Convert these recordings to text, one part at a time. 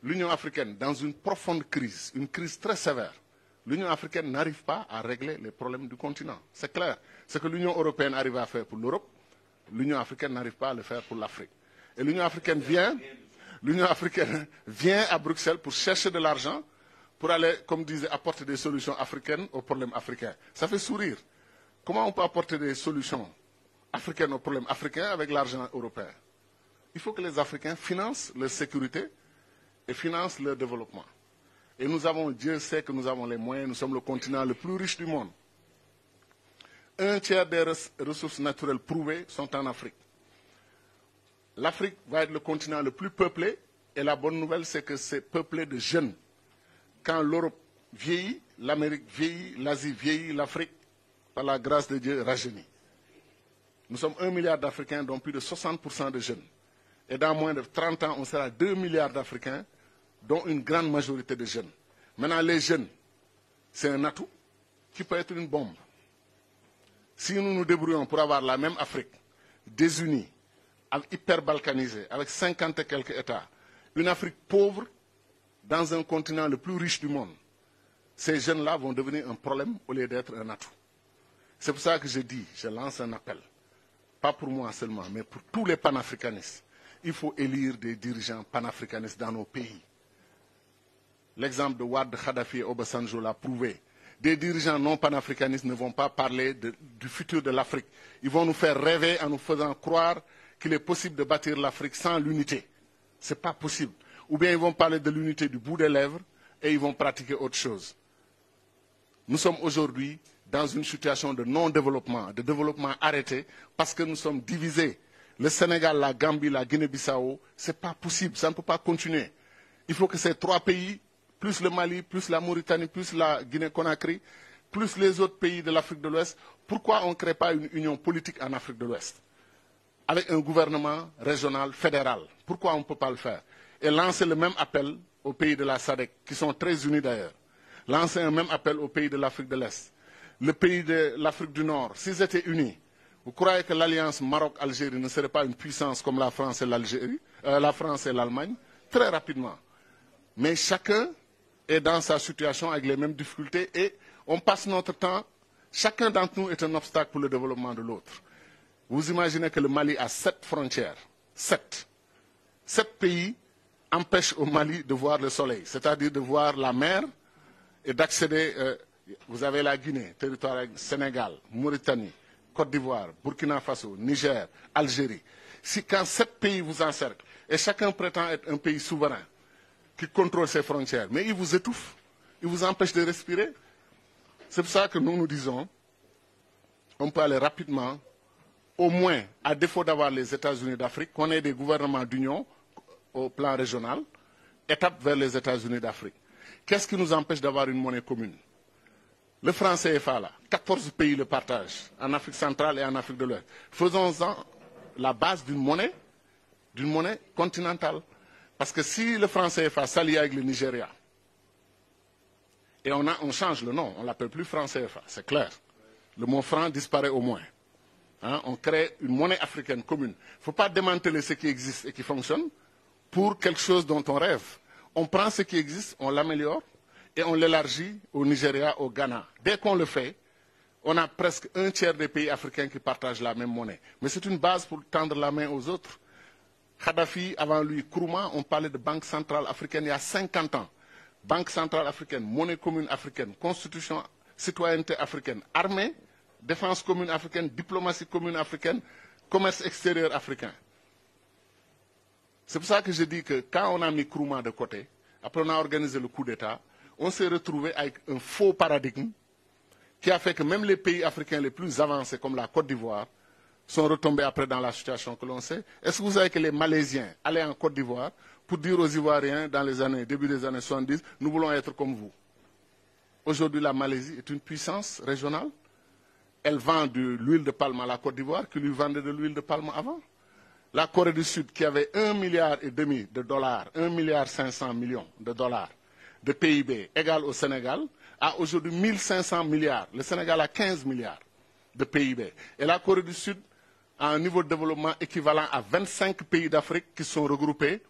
l'Union africaine dans une profonde crise, une crise très sévère. L'Union africaine n'arrive pas à régler les problèmes du continent. C'est clair. Ce que l'Union européenne arrive à faire pour l'Europe, l'Union africaine n'arrive pas à le faire pour l'Afrique. Et l'Union africaine vient à Bruxelles pour chercher de l'argent, pour aller, comme disait, apporter des solutions africaines aux problèmes africains. Ça fait sourire. Comment on peut apporter des solutions africaines aux problèmes africains avec l'argent européen? Il faut que les Africains financent leur sécurité et financent leur développement. Et nous avons, Dieu sait que nous avons les moyens, nous sommes le continent le plus riche du monde. Un tiers des ressources naturelles prouvées sont en Afrique. L'Afrique va être le continent le plus peuplé, et la bonne nouvelle, c'est que c'est peuplé de jeunes. Quand l'Europe vieillit, l'Amérique vieillit, l'Asie vieillit, l'Afrique, par la grâce de Dieu, rajeunit. Nous sommes 1 milliard d'Africains, dont plus de 60% de jeunes. Et dans moins de 30 ans, on sera 2 milliards d'Africains, dont une grande majorité de jeunes. Maintenant, les jeunes, c'est un atout qui peut être une bombe. Si nous nous débrouillons pour avoir la même Afrique, désunie, hyper balkanisée, avec 50 et quelques États, une Afrique pauvre dans un continent le plus riche du monde, ces jeunes-là vont devenir un problème au lieu d'être un atout. C'est pour ça que je lance un appel, pas pour moi seulement, mais pour tous les panafricanistes. Il faut élire des dirigeants panafricanistes dans nos pays. L'exemple de Ouad Khadafi et Obasanjo l'a prouvé. Des dirigeants non panafricanistes ne vont pas parler du futur de l'Afrique. Ils vont nous faire rêver en nous faisant croire qu'il est possible de bâtir l'Afrique sans l'unité. Ce n'est pas possible. Ou bien ils vont parler de l'unité du bout des lèvres et ils vont pratiquer autre chose. Nous sommes aujourd'hui dans une situation de non-développement, de développement arrêté, parce que nous sommes divisés. Le Sénégal, la Gambie, la Guinée-Bissau, ce n'est pas possible, ça ne peut pas continuer. Il faut que ces trois pays, plus le Mali, plus la Mauritanie, plus la Guinée-Conakry, plus les autres pays de l'Afrique de l'Ouest, pourquoi on ne crée pas une union politique en Afrique de l'Ouest avec un gouvernement régional, fédéral? Pourquoi on ne peut pas le faire? Et lancer le même appel aux pays de la SADC, qui sont très unis d'ailleurs. Lancer un même appel aux pays de l'Afrique de l'Est. Le pays de l'Afrique du Nord, s'ils étaient unis, vous croyez que l'alliance Maroc-Algérie ne serait pas une puissance comme la France et l'Algérie, la France et l'Allemagne? Très rapidement. Mais chacun est dans sa situation avec les mêmes difficultés et on passe notre temps, chacun d'entre nous est un obstacle pour le développement de l'autre. Vous imaginez que le Mali a 7 frontières. 7. 7 pays empêchent au Mali de voir le soleil, c'est-à-dire de voir la mer et d'accéder. Vous avez la Guinée, territoire Sénégal, Mauritanie, Côte d'Ivoire, Burkina Faso, Niger, Algérie. Si quand 7 pays vous encerclent et chacun prétend être un pays souverain qui contrôle ses frontières, mais il vous étouffe, il vous empêche de respirer. C'est pour ça que nous disons, on peut aller rapidement, au moins, à défaut d'avoir les États-Unis d'Afrique, qu'on ait des gouvernements d'union au plan régional, étape vers les États-Unis d'Afrique. Qu'est-ce qui nous empêche d'avoir une monnaie commune? Le franc CFA, là, 14 pays le partagent, en Afrique centrale et en Afrique de l'Ouest. Faisons-en la base d'une monnaie continentale. Parce que si le franc CFA s'allie avec le Nigeria, et on change le nom, on ne l'appelle plus franc CFA, c'est clair. Le mot franc disparaît au moins. Hein, on crée une monnaie africaine commune. Il ne faut pas démanteler ce qui existe et qui fonctionne pour quelque chose dont on rêve. On prend ce qui existe, on l'améliore et on l'élargit au Nigeria, au Ghana. Dès qu'on le fait, on a presque un tiers des pays africains qui partagent la même monnaie. Mais c'est une base pour tendre la main aux autres. Kadhafi, avant lui, Nkrumah, on parlait de Banque centrale africaine il y a 50 ans. Banque centrale africaine, monnaie commune africaine, constitution, citoyenneté africaine, armée, défense commune africaine, diplomatie commune africaine, commerce extérieur africain. C'est pour ça que je dis que quand on a mis Nkrumah de côté, après on a organisé le coup d'État, on s'est retrouvé avec un faux paradigme qui a fait que même les pays africains les plus avancés, comme la Côte d'Ivoire, sont retombés après dans la situation que l'on sait. Est-ce que vous savez que les Malaisiens allaient en Côte d'Ivoire pour dire aux Ivoiriens, dans les années, début des années 70, nous voulons être comme vous? Aujourd'hui, la Malaisie est une puissance régionale. Elle vend de l'huile de palme à la Côte d'Ivoire, qui lui vendait de l'huile de palme avant. La Corée du Sud, qui avait 1,5 milliard de dollars, 1,5 milliard de dollars de PIB égal au Sénégal, a aujourd'hui 1500 milliards. Le Sénégal a 15 milliards de PIB. Et la Corée du Sud a un niveau de développement équivalent à 25 pays d'Afrique qui sont regroupés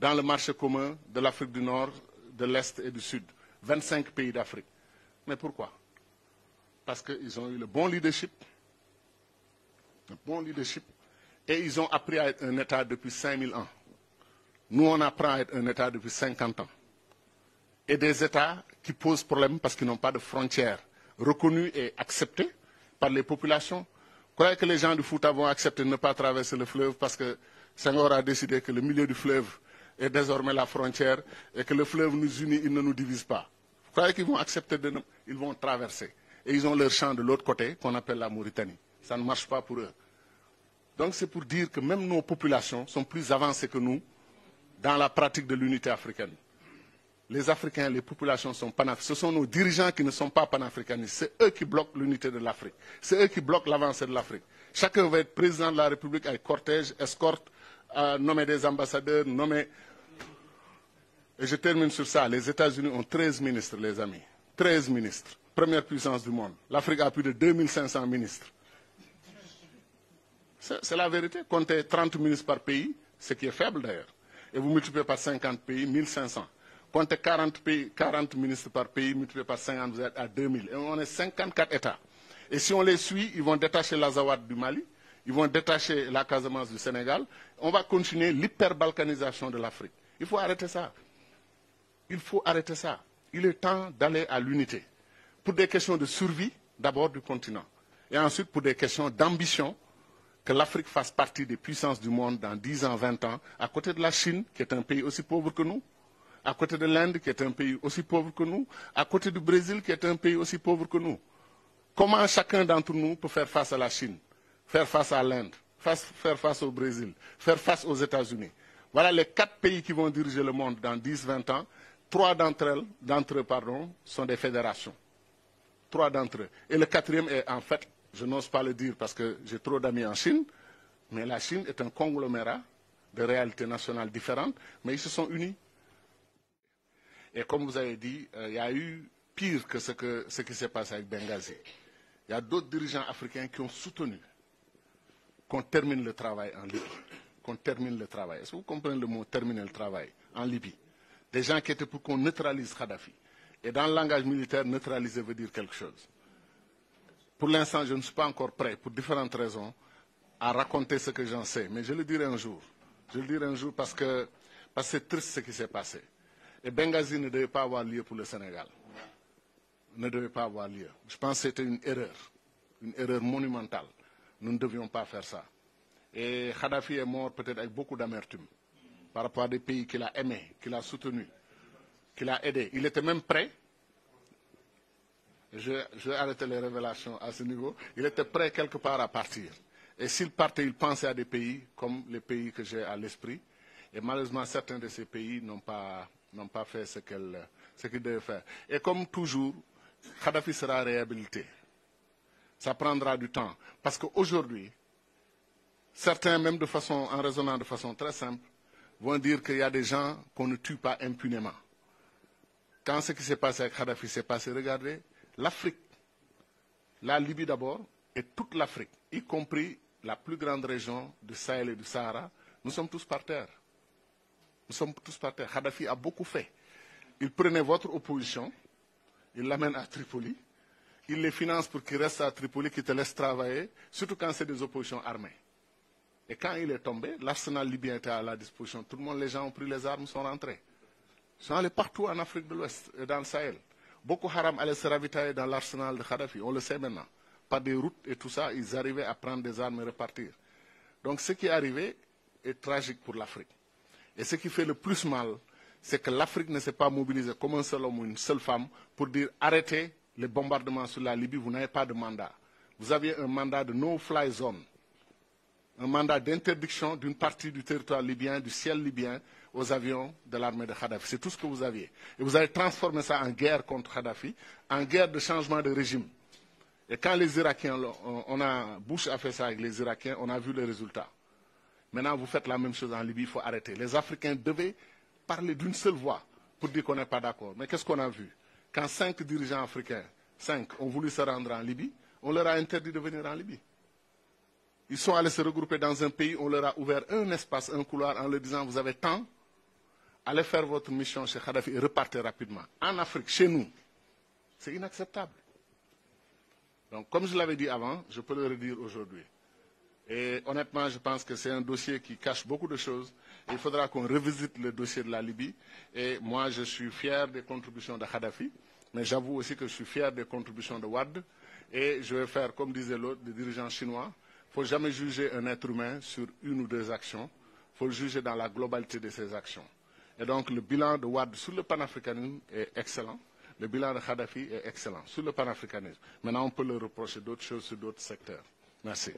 dans le marché commun de l'Afrique du Nord, de l'Est et du Sud. 25 pays d'Afrique. Mais pourquoi? Parce qu'ils ont eu le bon leadership, et ils ont appris à être un État depuis 5000 ans. Nous, on apprend à être un État depuis 50 ans. Et des États qui posent problème parce qu'ils n'ont pas de frontières reconnues et acceptées par les populations. Vous croyez que les gens du Fouta vont accepter de ne pas traverser le fleuve parce que Senghor a décidé que le milieu du fleuve est désormais la frontière et que le fleuve nous unit, il ne nous divise pas? Vous croyez qu'ils vont accepter ils vont traverser. Et ils ont leur champ de l'autre côté, qu'on appelle la Mauritanie. Ça ne marche pas pour eux. Donc c'est pour dire que même nos populations sont plus avancées que nous dans la pratique de l'unité africaine. Les Africains, les populations sont panafricaines. Ce sont nos dirigeants qui ne sont pas panafricanistes. C'est eux qui bloquent l'unité de l'Afrique. C'est eux qui bloquent l'avancée de l'Afrique. Chacun veut être président de la République avec cortège, escorte, nommer des ambassadeurs, nommer... Et je termine sur ça. Les États-Unis ont 13 ministres, les amis. 13 ministres. Première puissance du monde. L'Afrique a plus de 2500 ministres. C'est la vérité. Comptez 30 ministres par pays, ce qui est faible d'ailleurs. Et vous multipliez par 50 pays, 1500. Comptez 40 ministres par pays, multiplié par 50, vous êtes à 2000. Et on est 54 États. Et si on les suit, ils vont détacher l'Azawad du Mali, ils vont détacher la Casamance du Sénégal. On va continuer l'hyperbalkanisation de l'Afrique. Il faut arrêter ça. Il faut arrêter ça. Il est temps d'aller à l'unité. Pour des questions de survie, d'abord du continent. Et ensuite pour des questions d'ambition, que l'Afrique fasse partie des puissances du monde dans 10 ans, 20 ans, à côté de la Chine, qui est un pays aussi pauvre que nous, à côté de l'Inde, qui est un pays aussi pauvre que nous, à côté du Brésil, qui est un pays aussi pauvre que nous. Comment chacun d'entre nous peut faire face à la Chine, faire face à l'Inde, faire face au Brésil, faire face aux États-Unis? Voilà les 4 pays qui vont diriger le monde dans 10, 20 ans. 3 d'entre eux, sont des fédérations. 3 d'entre eux. Et le 4e est en fait, je n'ose pas le dire parce que j'ai trop d'amis en Chine, mais la Chine est un conglomérat de réalités nationales différentes, mais ils se sont unis. Et comme vous avez dit, il y a eu pire que ce qui s'est passé avec Benghazi. Il y a d'autres dirigeants africains qui ont soutenu qu'on termine le travail en Libye. Qu'on termine le travail. Est-ce que vous comprenez le mot terminer le travail en Libye? Des gens qui étaient pour qu'on neutralise Kadhafi. Et dans le langage militaire, neutraliser veut dire quelque chose. Pour l'instant, je ne suis pas encore prêt, pour différentes raisons, à raconter ce que j'en sais. Mais je le dirai un jour. Je le dirai un jour parce que c'est triste ce qui s'est passé. Et Benghazi ne devait pas avoir lieu pour le Sénégal. Ne devait pas avoir lieu. Je pense que c'était une erreur monumentale. Nous ne devions pas faire ça. Et Kadhafi est mort peut-être avec beaucoup d'amertume par rapport à des pays qu'il a aimés, qu'il a soutenus, qu'il a aidés. Il était même prêt, je vais arrêter les révélations à ce niveau, il était prêt quelque part à partir. Et s'il partait, il pensait à des pays comme les pays que j'ai à l'esprit. Et malheureusement, certains de ces pays n'ont pas fait ce qu'ils devaient faire. Et comme toujours, Kadhafi sera réhabilité. Ça prendra du temps. Parce qu'aujourd'hui, certains, même en raisonnant de façon très simple, vont dire qu'il y a des gens qu'on ne tue pas impunément. Quand ce qui s'est passé avec Kadhafi s'est passé, regardez, l'Afrique, la Libye d'abord, et toute l'Afrique, y compris la plus grande région du Sahel et du Sahara, nous sommes tous par terre. Nous sommes tous par terre. Kadhafi a beaucoup fait. Il prenait votre opposition, il l'amène à Tripoli, il les finance pour qu'ils restent à Tripoli, qu'ils te laissent travailler, surtout quand c'est des oppositions armées. Et quand il est tombé, l'arsenal libyen était à la disposition. Tout le monde, les gens ont pris les armes, sont rentrés. Ils sont allés partout en Afrique de l'Ouest et dans le Sahel. Boko Haram allait se ravitailler dans l'arsenal de Kadhafi, on le sait maintenant. Par des routes et tout ça, ils arrivaient à prendre des armes et repartir. Donc ce qui est arrivé est tragique pour l'Afrique. Et ce qui fait le plus mal, c'est que l'Afrique ne s'est pas mobilisée comme un seul homme ou une seule femme pour dire arrêtez les bombardements sur la Libye, vous n'avez pas de mandat. Vous aviez un mandat de no-fly zone. Un mandat d'interdiction d'une partie du territoire libyen, du ciel libyen, aux avions de l'armée de Kadhafi. C'est tout ce que vous aviez. Et vous avez transformé ça en guerre contre Kadhafi, en guerre de changement de régime. Et quand les Irakiens, Bush a fait ça avec les Irakiens, on a vu les résultats. Maintenant, vous faites la même chose en Libye, il faut arrêter. Les Africains devaient parler d'une seule voix pour dire qu'on n'est pas d'accord. Mais qu'est-ce qu'on a vu? Quand 5 dirigeants africains, 5, ont voulu se rendre en Libye, on leur a interdit de venir en Libye. Ils sont allés se regrouper dans un pays, on leur a ouvert un espace, un couloir, en leur disant vous avez tant allez faire votre mission chez Kadhafi et repartez rapidement. En Afrique, chez nous, c'est inacceptable. Donc, comme je l'avais dit avant, je peux le redire aujourd'hui. Et honnêtement, je pense que c'est un dossier qui cache beaucoup de choses. Il faudra qu'on revisite le dossier de la Libye. Et moi, je suis fier des contributions de Kadhafi, mais j'avoue aussi que je suis fier des contributions de Wade. Et je vais faire, comme disait l'autre, des dirigeants chinois. Il ne faut jamais juger un être humain sur une ou deux actions. Il faut le juger dans la globalité de ses actions. Et donc, le bilan de Wade sur le panafricanisme est excellent. Le bilan de Kadhafi est excellent sur le panafricanisme. Maintenant, on peut leur reprocher d'autres choses sur d'autres secteurs. Merci.